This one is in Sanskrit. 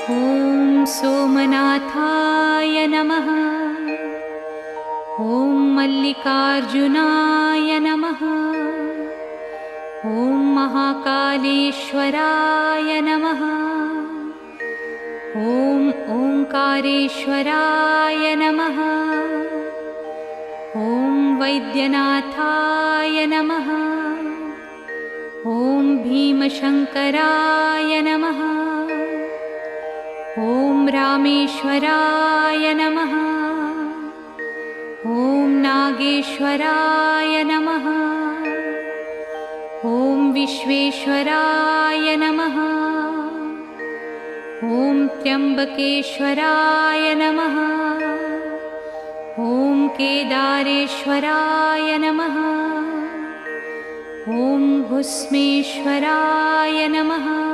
ॐ सोमनाथाय नमः। ॐ मल्लिकार्जुनाय नमः। ॐ महाकालेश्वराय नमः। ॐ ओंकारेश्वराय नमः। ॐ वैद्यनाथाय नमः। ॐ भीमशङ्कराय नमः। ॐ रामेश्वराय नमः। ॐ नागेश्वराय नमः। ॐ विश्वेश्वराय नमः। ॐ त्र्यम्बकेश्वराय नमः। ॐ केदारेश्वराय नमः। ॐ भुस्मेश्वराय नमः।